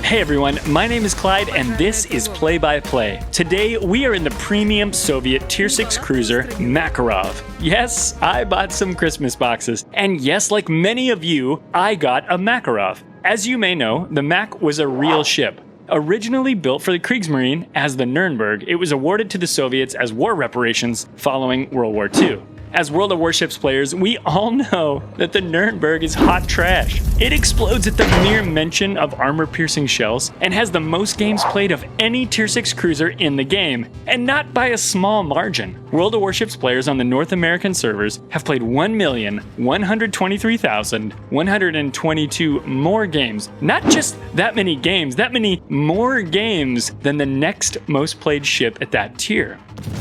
Hey everyone, my name is Clyde and this is Play by Play. Today we are in the premium Soviet Tier 6 cruiser Makarov. Yes, I bought some Christmas boxes. And yes, like many of you, I got a Makarov. As you may know, the Mac was a real ship. Originally built for the Kriegsmarine as the Nürnberg, it was awarded to the Soviets as war reparations following World War II. As World of Warships players, we all know that the Nürnberg is hot trash. It explodes at the mere mention of armor-piercing shells and has the most games played of any Tier 6 cruiser in the game, and not by a small margin. World of Warships players on the North American servers have played 1,123,122 more games. Not just that many games, that many more games than the next most played ship at that tier.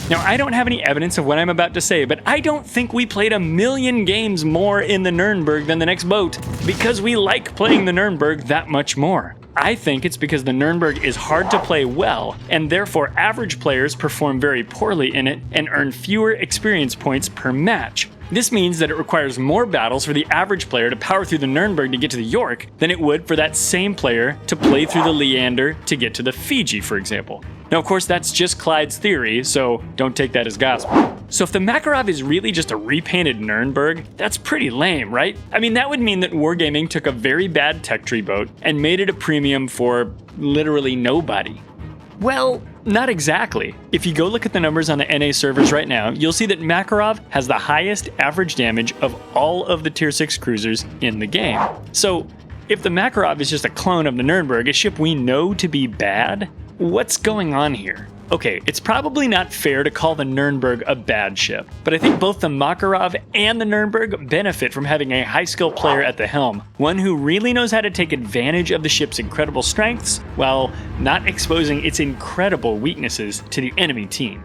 Now, I don't have any evidence of what I'm about to say, but I don't think we played 1,000,000 games more in the Nürnberg than the next boat, because we like playing the Nürnberg that much more. I think it's because the Nürnberg is hard to play well, and therefore average players perform very poorly in it and earn fewer experience points per match. This means that it requires more battles for the average player to power through the Nürnberg to get to the York than it would for that same player to play through the Leander to get to the Fiji, for example. Now, of course, that's just Clyde's theory, so don't take that as gospel. So if the Makarov is really just a repainted Nürnberg, that's pretty lame, right? I mean, that would mean that Wargaming took a very bad tech tree boat and made it a premium for literally nobody. Well, not exactly. If you go look at the numbers on the NA servers right now, you'll see that Makarov has the highest average damage of all of the Tier 6 cruisers in the game. So, if the Makarov is just a clone of the Nürnberg, a ship we know to be bad, what's going on here? Okay, it's probably not fair to call the Nürnberg a bad ship, but I think both the Makarov and the Nürnberg benefit from having a high-skill player at the helm, one who really knows how to take advantage of the ship's incredible strengths while not exposing its incredible weaknesses to the enemy team.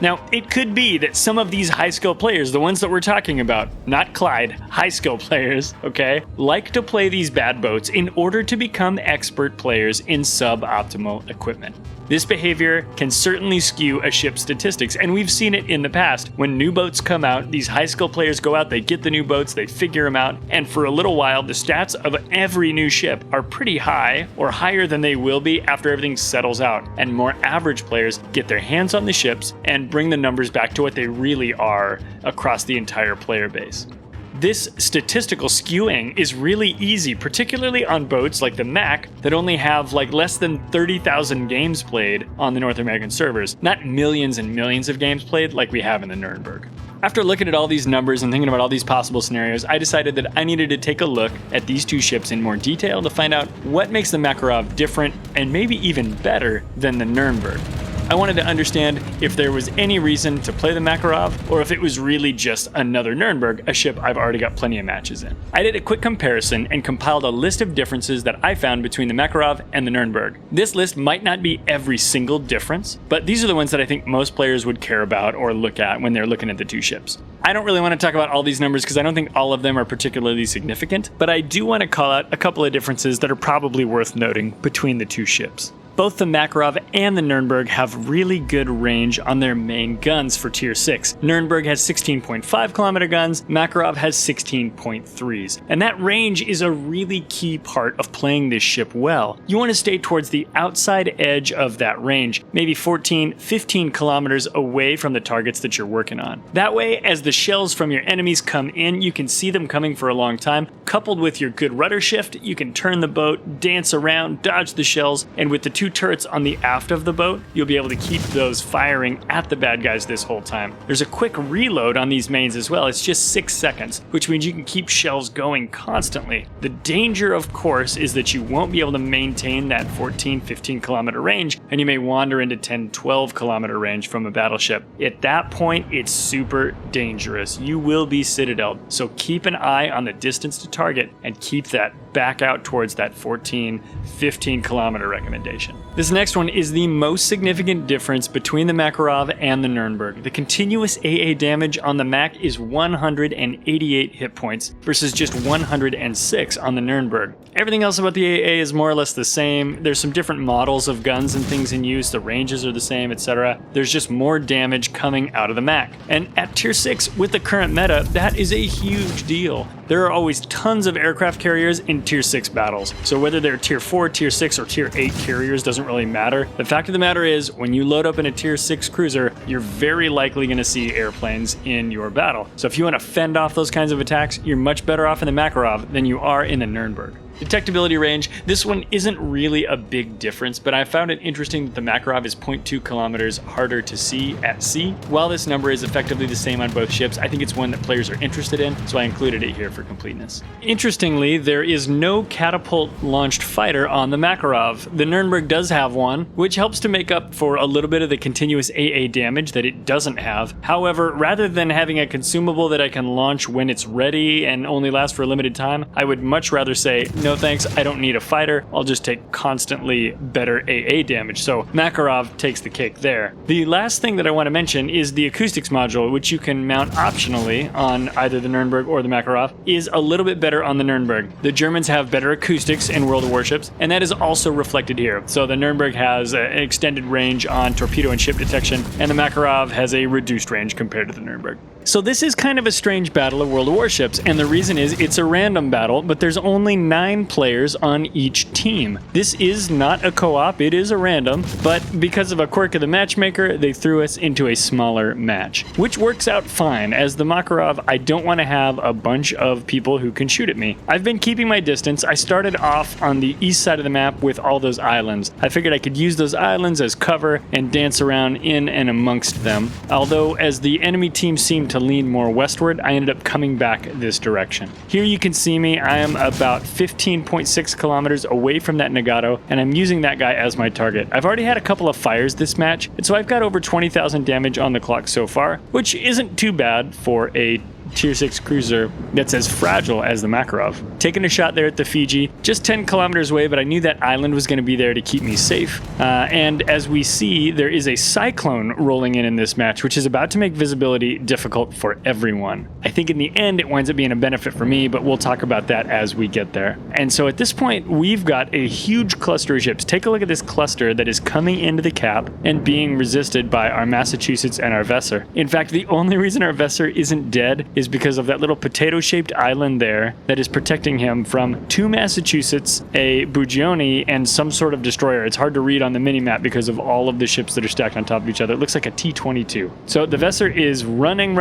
Now, it could be that some of these high-skill players, the ones that we're talking about, not Clyde, high-skill players, okay, like to play these bad boats in order to become expert players in suboptimal equipment. This behavior can certainly skew a ship's statistics, and we've seen it in the past. When new boats come out, these high-skill players go out, they get the new boats, they figure them out, and for a little while, the stats of every new ship are pretty high, or higher than they will be after everything settles out, and more average players get their hands on the ships and bring the numbers back to what they really are across the entire player base. This statistical skewing is really easy, particularly on boats like the Mac that only have less than 30,000 games played on the North American servers, not millions and millions of games played like we have in the Nürnberg. After looking at all these numbers and thinking about all these possible scenarios, I decided that I needed to take a look at these two ships in more detail to find out what makes the Makarov different and maybe even better than the Nürnberg. I wanted to understand if there was any reason to play the Makarov, or if it was really just another Nürnberg, a ship I've already got plenty of matches in. I did a quick comparison and compiled a list of differences that I found between the Makarov and the Nürnberg. This list might not be every single difference, but these are the ones that I think most players would care about or look at when they're looking at the two ships. I don't really want to talk about all these numbers because I don't think all of them are particularly significant, but I do want to call out a couple of differences that are probably worth noting between the two ships. Both the Makarov and the Nürnberg have really good range on their main guns for Tier 6. Nürnberg has 16.5 kilometer guns, Makarov has 16.3s. And that range is a really key part of playing this ship well. You want to stay towards the outside edge of that range, maybe 14, 15 kilometers away from the targets that you're working on. That way, as the shells from your enemies come in, you can see them coming for a long time. Coupled with your good rudder shift, you can turn the boat, dance around, dodge the shells, and with the two turrets on the aft of the boat, you'll be able to keep those firing at the bad guys this whole time. There's a quick reload on these mains as well. It's just 6 seconds, which means you can keep shells going constantly. The danger, of course, is that you won't be able to maintain that 14, 15 kilometer range, and you may wander into 10, 12 kilometer range from a battleship. At that point, it's super dangerous. You will be citadeled, so keep an eye on the distance to target and keep that back out towards that 14, 15 kilometer recommendation. mention. This next one is the most significant difference between the Makarov and the Nuremberg. The continuous AA damage on the Mac is 188 hit points versus just 106 on the Nuremberg. Everything else about the AA is more or less the same. There's some different models of guns and things in use, the ranges are the same, etc. There's just more damage coming out of the Mac. And at tier 6, with the current meta, that is a huge deal. There are always tons of aircraft carriers in tier 6 battles. So whether they're tier 4, tier 6, or tier 8 carriers doesn't really matter. The fact of the matter is, when you load up in a tier 6 cruiser, you're very likely going to see airplanes in your battle. So if you want to fend off those kinds of attacks, you're much better off in the Makarov than you are in the Nuremberg. Detectability range, this one isn't really a big difference, but I found it interesting that the Makarov is 0.2 kilometers harder to see at sea. While this number is effectively the same on both ships, I think it's one that players are interested in, so I included it here for completeness. Interestingly, there is no catapult-launched fighter on the Makarov. The Nuremberg does have one, which helps to make up for a little bit of the continuous AA damage that it doesn't have. However, rather than having a consumable that I can launch when it's ready and only last for a limited time, I would much rather say, no thanks, I don't need a fighter, I'll just take constantly better AA damage. So Makarov takes the cake there. The last thing that I want to mention is the acoustics module, which you can mount optionally on either the Nuremberg or the Makarov, is a little bit better on the Nuremberg. The Germans have better acoustics in World of Warships, and that is also reflected here. So the Nuremberg has an extended range on torpedo and ship detection, and the Makarov has a reduced range compared to the Nuremberg. So this is kind of a strange battle of World of Warships, and the reason is it's a random battle, but there's only 9 players on each team. This is not a co-op, it is a random, but because of a quirk of the matchmaker, they threw us into a smaller match, which works out fine. As the Makarov, I don't want to have a bunch of people who can shoot at me. I've been keeping my distance. I started off on the east side of the map with all those islands. I figured I could use those islands as cover and dance around in and amongst them. Although as the enemy team seemed to lean more westward, I ended up coming back this direction. Here you can see me. I am about 15.6 kilometers away from that Nagato, and I'm using that guy as my target. I've already had a couple of fires this match, and so I've got over 20,000 damage on the clock so far, which isn't too bad for a tier 6 cruiser that's as fragile as the Makarov. Taking a shot there at the Fiji, just 10 kilometers away, but I knew that island was going to be there to keep me safe. And as we see, there is a cyclone rolling in this match, which is about to make visibility difficult for everyone. I think in the end, it winds up being a benefit for me, but we'll talk about that as we get there. And so at this point, we've got a huge cluster of ships. Take a look at this cluster that is coming into the cap and being resisted by our Massachusetts and our Vesser. In fact, the only reason our Vesser isn't dead is because of that little potato-shaped island there that is protecting him from 2 Massachusetts, a Bugioni, and some sort of destroyer. It's hard to read on the mini-map because of all of the ships that are stacked on top of each other. It looks like a T-22. So the Vesser is running,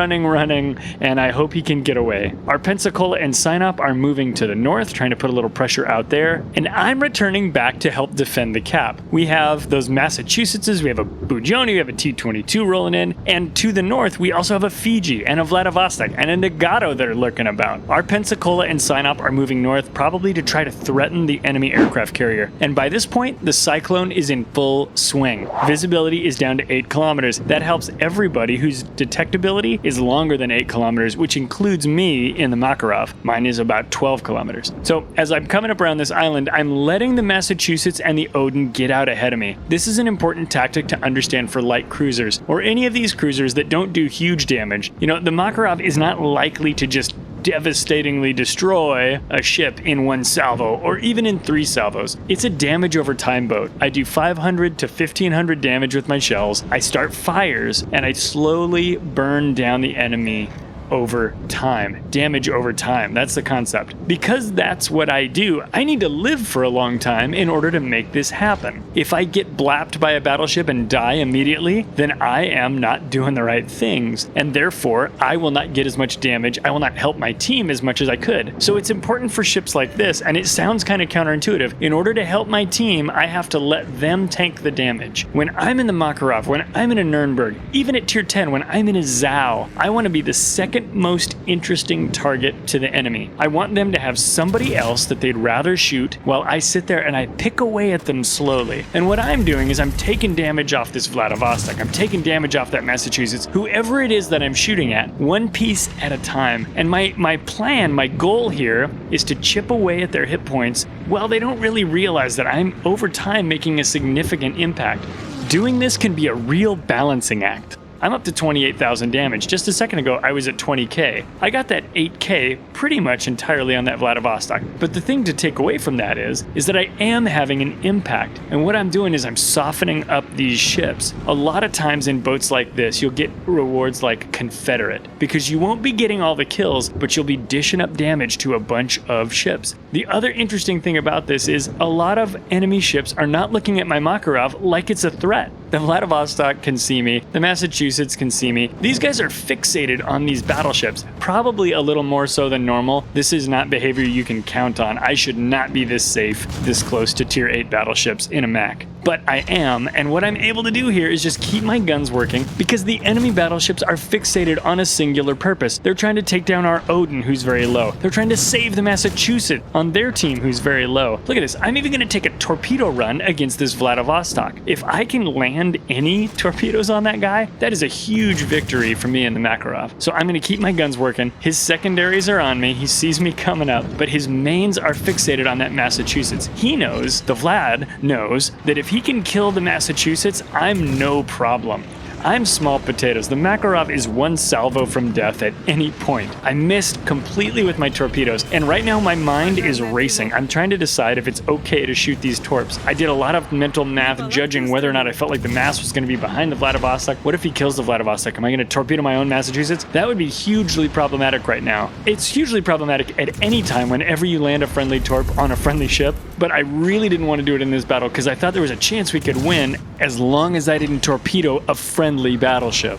and I hope he can get away. Our Pensacola and Sinop are moving to the north, trying to put a little pressure out there, and I'm returning back to help defend the cap. We have those Massachusettses, we have a Bugioni, we have a T-22 rolling in, and to the north, we also have a Fiji, and a Vladivostok, and a Nagato that are lurking about. Our Pensacola and Sinop are moving north, probably to try to threaten the enemy aircraft carrier. And by this point, the cyclone is in full swing. Visibility is down to 8 kilometers. That helps everybody whose detectability is longer than 8 kilometers, which includes me in the Makarov. Mine is about 12 kilometers. So as I'm coming up around this island, I'm letting the Massachusetts and the Odin get out ahead of me. This is an important tactic to understand for light cruisers, or any of these cruisers that don't do huge damage. You know, the Makarov is not likely to just devastatingly destroy a ship in 1 salvo, or even in 3 salvos. It's a damage over time boat. I do 500 to 1500 damage with my shells. I start fires, and I slowly burn down the enemy over time. Damage over time. That's the concept. Because that's what I do, I need to live for a long time in order to make this happen. If I get blapped by a battleship and die immediately, then I am not doing the right things, and therefore I will not get as much damage. I will not help my team as much as I could. So it's important for ships like this, and it sounds kind of counterintuitive. In order to help my team, I have to let them tank the damage. When I'm in the Makarov, when I'm in a Nuremberg, even at tier 10, when I'm in a Zao, I want to be the second second most interesting target to the enemy. I want them to have somebody else that they'd rather shoot while I sit there and I pick away at them slowly. And what I'm doing is I'm taking damage off this Vladivostok. I'm taking damage off that Massachusetts. Whoever it is that I'm shooting at, one piece at a time. And my plan, my goal here is to chip away at their hit points while they don't really realize that I'm over time making a significant impact. Doing this can be a real balancing act. I'm up to 28,000 damage. Just a second ago, I was at 20k. I got that 8k pretty much entirely on that Vladivostok. But the thing to take away from that is that I am having an impact. And what I'm doing is I'm softening up these ships. A lot of times in boats like this, you'll get rewards like Confederate, because you won't be getting all the kills, but you'll be dishing up damage to a bunch of ships. The other interesting thing about this is a lot of enemy ships are not looking at my Makarov like it's a threat. The Vladivostok can see me. The Massachusetts can see me. These guys are fixated on these battleships, probably a little more so than normal. This is not behavior you can count on. I should not be this safe, this close to tier 8 battleships in a Mac. But I am, and what I'm able to do here is just keep my guns working because the enemy battleships are fixated on a singular purpose. They're trying to take down our Odin, who's very low. They're trying to save the Massachusetts on their team, who's very low. Look at this. I'm even going to take a torpedo run against this Vladivostok. If I can land any torpedoes on that guy, that is a huge victory for me in the Makarov. So I'm going to keep my guns working. His secondaries are on me. He sees me coming up, but his mains are fixated on that Massachusetts. He knows, the Vlad knows, that if he can kill the Massachusetts, I'm no problem. I'm small potatoes. The Makarov is one salvo from death at any point. I missed completely with my torpedoes, and right now my mind is racing. I'm trying to decide if it's okay to shoot these torps. I did a lot of mental math judging whether or not I felt like the Mass was going to be behind the Vladivostok. What if he kills the Vladivostok? Am I going to torpedo my own Massachusetts? That would be hugely problematic right now. It's hugely problematic at any time whenever you land a friendly torp on a friendly ship, but I really didn't want to do it in this battle because I thought there was a chance we could win as long as I didn't torpedo a friendly battleship.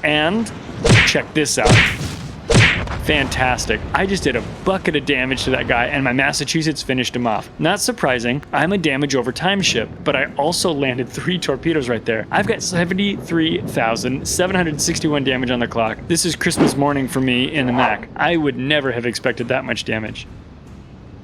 And check this out. Fantastic. I just did a bucket of damage to that guy and my Massachusetts finished him off. Not surprising, I'm a damage over time ship, but I also landed 3 torpedoes right there. I've got 73,761 damage on the clock. This is Christmas morning for me in the Mac. I would never have expected that much damage.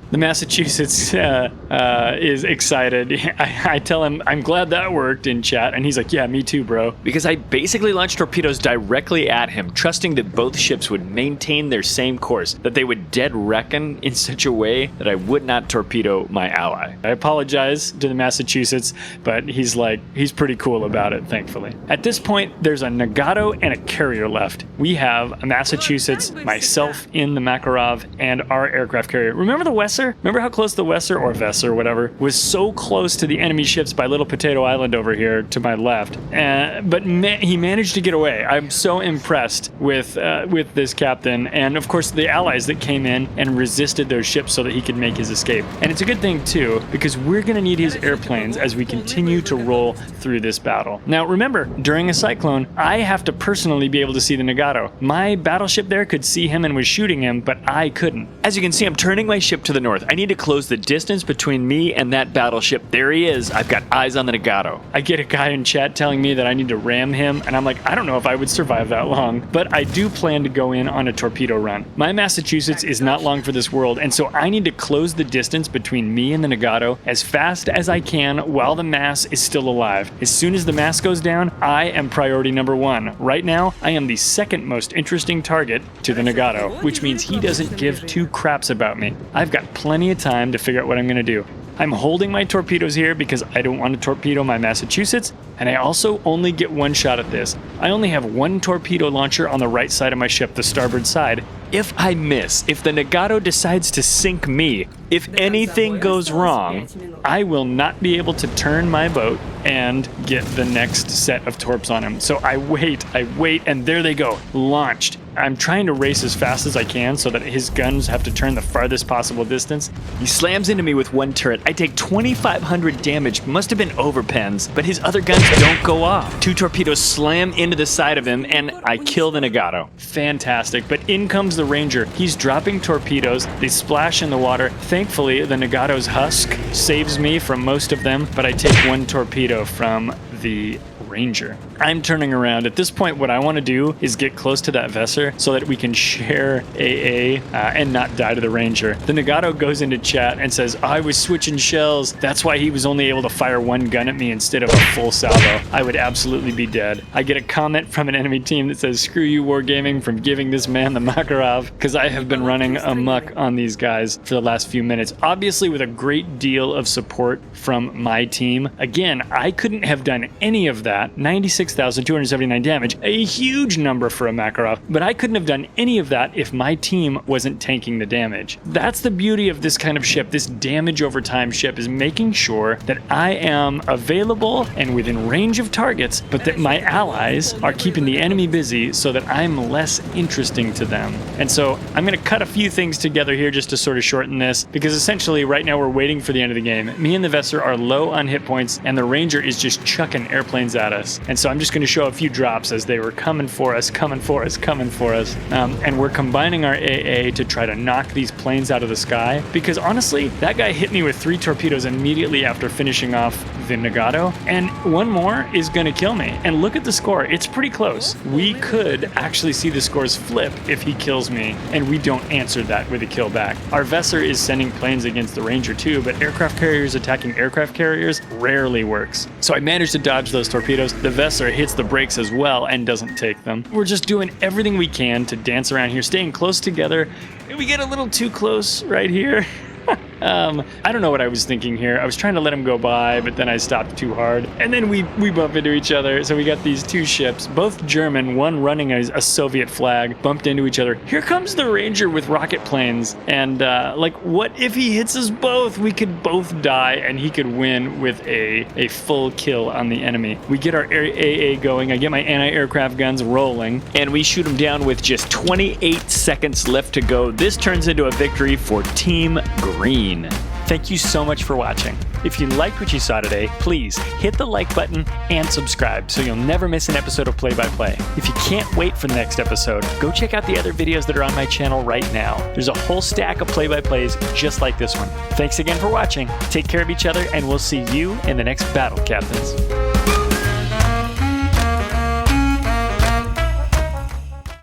The Massachusetts is excited. I tell him, I'm glad that worked in chat. And he's like, yeah, me too, bro. Because I basically launched torpedoes directly at him, trusting that both ships would maintain their same course, that they would dead reckon in such a way that I would not torpedo my ally. I apologize to the Massachusetts, but he's pretty cool about it, thankfully. At this point, there's a Nagato and a carrier left. We have a Massachusetts, myself in the Makarov, and our aircraft carrier. Remember the Wesser? Remember how close the Wesser, or Vesser, whatever, was so close to the enemy ships by Little Potato Island over here to my left. But he managed to get away. I'm so impressed with this captain, and of course the allies that came in and resisted those ships so that he could make his escape. And it's a good thing too, because we're going to need his airplanes as we continue to roll through this battle. Now remember, during a cyclone, I have to personally be able to see the Nagato. My battleship there could see him and was shooting him, but I couldn't. As you can see, I'm turning my ship to the north. I need to close the distance between me and that battleship. There he is. I've got eyes on the Nagato. I get a guy in chat telling me that I need to ram him, and I'm like, I don't know if I would survive that long, but I do plan to go in on a torpedo run. My Massachusetts is not long for this world, and so I need to close the distance between me and the Nagato as fast as I can while the Mass is still alive. As soon as the Mass goes down, I am priority number 1. Right now, I am the second most interesting target to the Nagato, which means he doesn't give 2 craps about me. I've got plenty of time to figure out what I'm going to do. I'm holding my torpedoes here because I don't want to torpedo my Massachusetts, and I also only get 1 shot at this. I only have 1 torpedo launcher on the right side of my ship, the starboard side. If I miss, if the Nagato decides to sink me, if anything goes wrong, I will not be able to turn my boat and get the next set of torps on him. So I wait, and there they go, launched. I'm trying to race as fast as I can so that his guns have to turn the farthest possible distance. He slams into me with 1 turret. I take 2,500 damage, must have been overpens, but his other guns don't go off. 2 torpedoes slam into the side of him, and I kill the Nagato. Fantastic, but in comes the Ranger. He's dropping torpedoes. They splash in the water. Thankfully, the Nagato's husk saves me from most of them, but I take 1 torpedo from the Ranger. I'm turning around. At this point, what I want to do is get close to that Vesser so that we can share AA and not die to the Ranger. The Nagato goes into chat and says, I was switching shells. That's why he was only able to fire one gun at me instead of a full salvo. I would absolutely be dead. I get a comment from an enemy team that says, screw you, Wargaming, from giving this man the Makarov, because I have been running amok on these guys for the last few minutes. Obviously, with a great deal of support from my team. Again, I couldn't have done any of that. 96,279 damage, a huge number for a Makarov, but I couldn't have done any of that if my team wasn't tanking the damage. That's the beauty of this kind of ship, this damage over time ship, is making sure that I am available and within range of targets, but that my allies are keeping the enemy busy so that I'm less interesting to them. And so I'm going to cut a few things together here just to sort of shorten this, because essentially right now we're waiting for the end of the game. Me and the Vesser are low on hit points, and the Ranger is just chucking airplanes at us. And so I'm just going to show a few drops as they were coming for us. And we're combining our AA to try to knock these planes out of the sky, because honestly, that guy hit me with 3 torpedoes immediately after finishing off the Nagato, and one more is going to kill me. And look at the score. It's pretty close. We could actually see the scores flip if he kills me, and we don't answer that with a kill back. Our Vesser is sending planes against the Ranger too, but aircraft carriers attacking aircraft carriers rarely works. So I managed to dodge those torpedoes. The Vesser hits the brakes as well and doesn't take them. We're just doing everything we can to dance around here, staying close together. We get a little too close right here. I don't know what I was thinking here. I was trying to let him go by, but then I stopped too hard. And then we bump into each other. So we got these 2 ships, both German, one running a Soviet flag, bumped into each other. Here comes the Ranger with rocket planes. And like, what if he hits us both? We could both die and he could win with a full kill on the enemy. We get our AA going. I get my anti-aircraft guns rolling, and we shoot him down with just 28 seconds left to go. This turns into a victory for Team Green. Thank you so much for watching. If you liked what you saw today, please hit the like button and subscribe so you'll never miss an episode of Play by Play. If you can't wait for the next episode, go check out the other videos that are on my channel right now. There's a whole stack of Play by Plays just like this one. Thanks again for watching. Take care of each other, and we'll see you in the next battle, Captains.